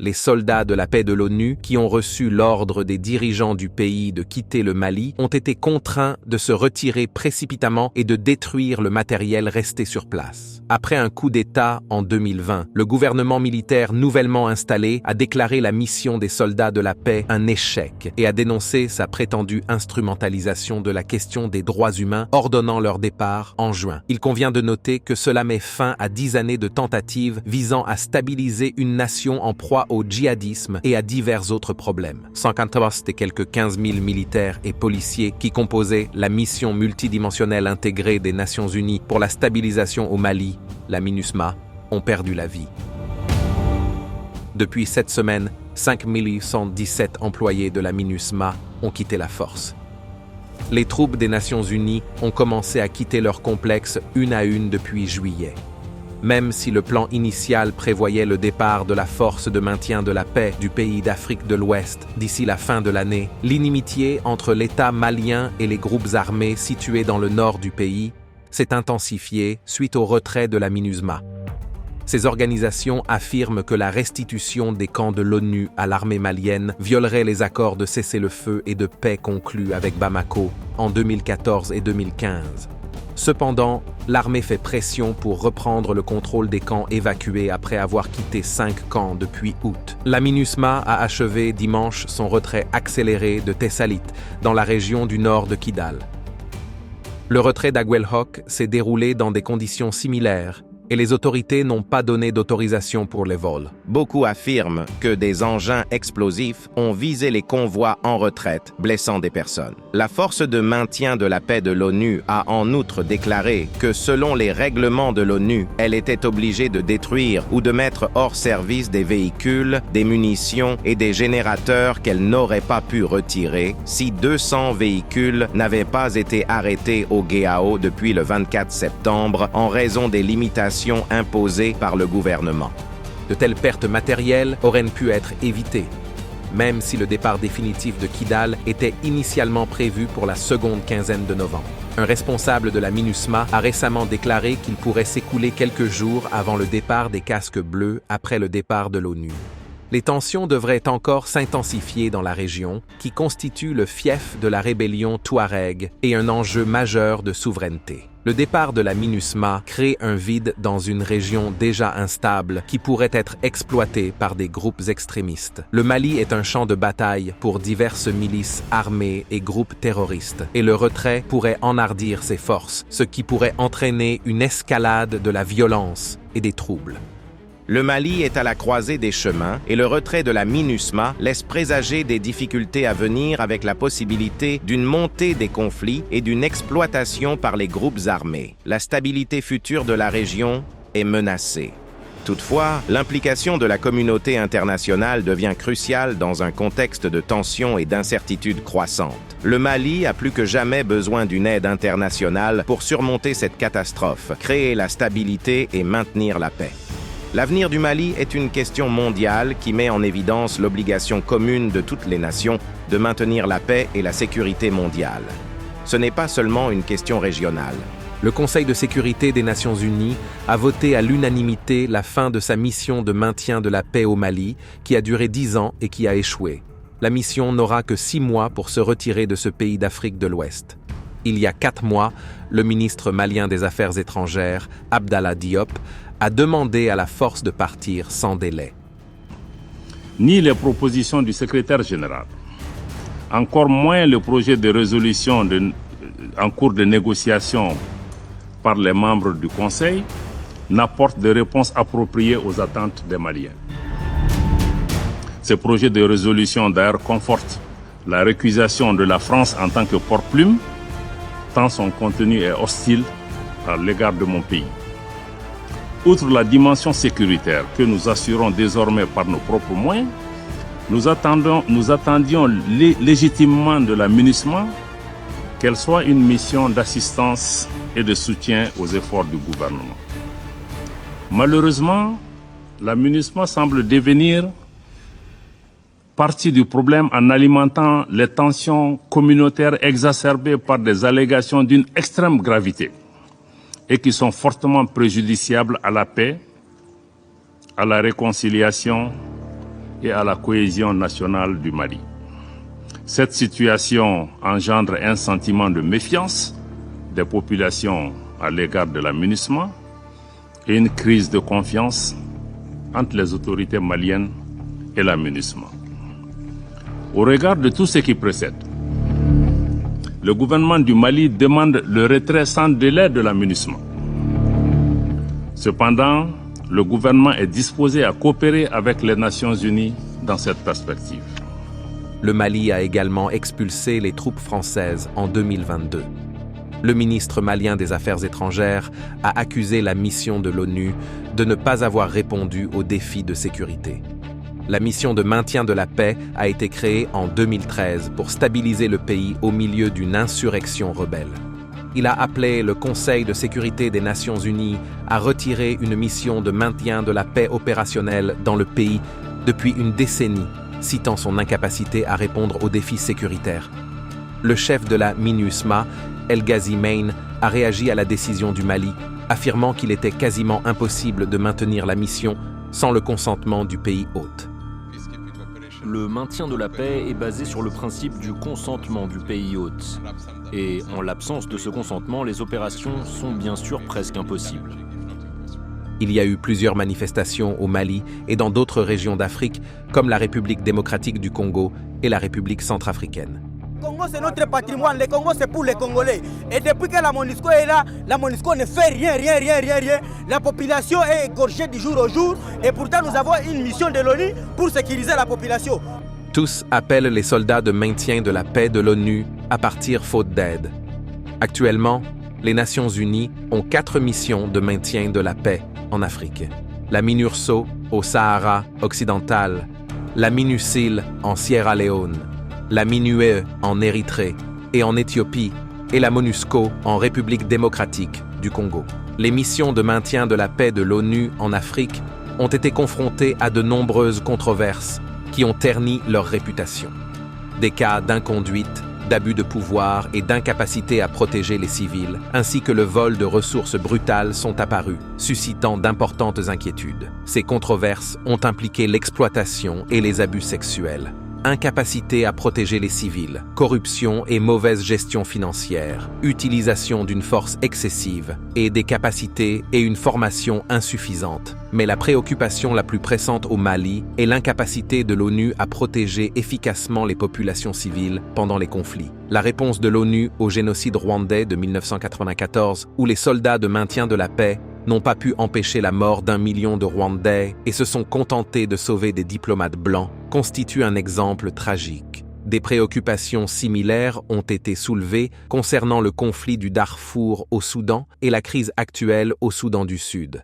Les soldats de la paix de l'ONU, qui ont reçu l'ordre des dirigeants du pays de quitter le Mali, ont été contraints de se retirer précipitamment et de détruire le matériel resté sur place. Après un coup d'État en 2020, le gouvernement militaire nouvellement installé a déclaré la mission des soldats de la paix un échec et a dénoncé sa prétendue instrumentalisation de la question des droits humains, ordonnant leur départ en juin. Il convient de noter que cela met fin à 10 années de tentatives visant à stabiliser une nation en proie au djihadisme et à divers autres problèmes. 114 des quelques 15 000 militaires et policiers qui composaient la mission multidimensionnelle intégrée des Nations Unies pour la stabilisation au Mali, la MINUSMA, ont perdu la vie. Depuis cette semaine, 5 817 employés de la MINUSMA ont quitté la force. Les troupes des Nations Unies ont commencé à quitter leur complexe une à une depuis juillet. Même si le plan initial prévoyait le départ de la force de maintien de la paix du pays d'Afrique de l'Ouest d'ici la fin de l'année, l'inimitié entre l'État malien et les groupes armés situés dans le nord du pays s'est intensifiée suite au retrait de la MINUSMA. Ces organisations affirment que la restitution des camps de l'ONU à l'armée malienne violerait les accords de cessez-le-feu et de paix conclus avec Bamako en 2014 et 2015. Cependant, l'armée fait pression pour reprendre le contrôle des camps évacués après avoir quitté 5 camps depuis août. La MINUSMA a achevé dimanche son retrait accéléré de Tessalit, dans la région du nord de Kidal. Le retrait d'Aguelhok s'est déroulé dans des conditions similaires, et les autorités n'ont pas donné d'autorisation pour les vols. Beaucoup affirment que des engins explosifs ont visé les convois en retraite, blessant des personnes. La force de maintien de la paix de l'ONU a en outre déclaré que selon les règlements de l'ONU, elle était obligée de détruire ou de mettre hors service des véhicules, des munitions et des générateurs qu'elle n'aurait pas pu retirer si 200 véhicules n'avaient pas été arrêtés au Guéao depuis le 24 septembre en raison des limitations imposées par le gouvernement. De telles pertes matérielles auraient pu être évitées, même si le départ définitif de Kidal était initialement prévu pour la seconde quinzaine de novembre. Un responsable de la MINUSMA a récemment déclaré qu'il pourrait s'écouler quelques jours avant le départ des casques bleus après le départ de l'ONU. Les tensions devraient encore s'intensifier dans la région, qui constitue le fief de la rébellion Touareg et un enjeu majeur de souveraineté. Le départ de la MINUSMA crée un vide dans une région déjà instable qui pourrait être exploitée par des groupes extrémistes. Le Mali est un champ de bataille pour diverses milices armées et groupes terroristes, et le retrait pourrait enhardir ses forces, ce qui pourrait entraîner une escalade de la violence et des troubles. Le Mali est à la croisée des chemins et le retrait de la MINUSMA laisse présager des difficultés à venir avec la possibilité d'une montée des conflits et d'une exploitation par les groupes armés. La stabilité future de la région est menacée. Toutefois, l'implication de la communauté internationale devient cruciale dans un contexte de tensions et d'incertitudes croissantes. Le Mali a plus que jamais besoin d'une aide internationale pour surmonter cette catastrophe, créer la stabilité et maintenir la paix. L'avenir du Mali est une question mondiale qui met en évidence l'obligation commune de toutes les nations de maintenir la paix et la sécurité mondiale. Ce n'est pas seulement une question régionale. Le Conseil de sécurité des Nations Unies a voté à l'unanimité la fin de sa mission de maintien de la paix au Mali, qui a duré 10 ans et qui a échoué. La mission n'aura que 6 mois pour se retirer de ce pays d'Afrique de l'Ouest. Il y a 4 mois, le ministre malien des Affaires étrangères, Abdallah Diop, a demandé à la force de partir sans délai. Ni les propositions du secrétaire général, encore moins le projet de résolution en cours de négociation par les membres du Conseil, n'apportent de réponses appropriées aux attentes des Maliens. Ce projet de résolution d'ailleurs conforte la récusation de la France en tant que porte-plume, tant son contenu est hostile à l'égard de mon pays. Outre la dimension sécuritaire que nous assurons désormais par nos propres moyens, nous attendions légitimement de la MINUSMA qu'elle soit une mission d'assistance et de soutien aux efforts du gouvernement. Malheureusement, la MINUSMA semble devenir partie du problème en alimentant les tensions communautaires exacerbées par des allégations d'une extrême gravité et qui sont fortement préjudiciables à la paix, à la réconciliation et à la cohésion nationale du Mali. Cette situation engendre un sentiment de méfiance des populations à l'égard de la MINUSMA et une crise de confiance entre les autorités maliennes et la MINUSMA. Au regard de tout ce qui précède, le gouvernement du Mali demande le retrait sans délai de la MINUSMA. Cependant, le gouvernement est disposé à coopérer avec les Nations Unies dans cette perspective. Le Mali a également expulsé les troupes françaises en 2022. Le ministre malien des Affaires étrangères a accusé la mission de l'ONU de ne pas avoir répondu aux défis de sécurité. La mission de maintien de la paix a été créée en 2013 pour stabiliser le pays au milieu d'une insurrection rebelle. Il a appelé le Conseil de sécurité des Nations Unies à retirer une mission de maintien de la paix opérationnelle dans le pays depuis une décennie, citant son incapacité à répondre aux défis sécuritaires. Le chef de la MINUSMA, El Ghazi Main, a réagi à la décision du Mali, affirmant qu'il était quasiment impossible de maintenir la mission sans le consentement du pays hôte. Le maintien de la paix est basé sur le principe du consentement du pays hôte. Et en l'absence de ce consentement, les opérations sont bien sûr presque impossibles. Il y a eu plusieurs manifestations au Mali et dans d'autres régions d'Afrique, comme la République démocratique du Congo et la République centrafricaine. Le Congo, c'est notre patrimoine. Le Congo, c'est pour les Congolais. Et depuis que la MONUSCO est là, la MONUSCO ne fait rien. La population est égorgée du jour au jour. Et pourtant, nous avons une mission de l'ONU pour sécuriser la population. Tous appellent les soldats de maintien de la paix de l'ONU à partir faute d'aide. Actuellement, les Nations Unies ont 4 missions de maintien de la paix en Afrique. La MINURSO au Sahara occidental, la MINUSIL en Sierra Leone, la MINUE en Érythrée et en Éthiopie, et la MONUSCO en République démocratique du Congo. Les missions de maintien de la paix de l'ONU en Afrique ont été confrontées à de nombreuses controverses qui ont terni leur réputation. Des cas d'inconduite, d'abus de pouvoir et d'incapacité à protéger les civils, ainsi que le vol de ressources brutales sont apparus, suscitant d'importantes inquiétudes. Ces controverses ont impliqué l'exploitation et les abus sexuels, incapacité à protéger les civils, corruption et mauvaise gestion financière, utilisation d'une force excessive et des capacités et une formation insuffisante. Mais la préoccupation la plus pressante au Mali est l'incapacité de l'ONU à protéger efficacement les populations civiles pendant les conflits. La réponse de l'ONU au génocide rwandais de 1994, où les soldats de maintien de la paix n'ont pas pu empêcher la mort d'1 million de Rwandais et se sont contentés de sauver des diplomates blancs, constitue un exemple tragique. Des préoccupations similaires ont été soulevées concernant le conflit du Darfour au Soudan et la crise actuelle au Soudan du Sud.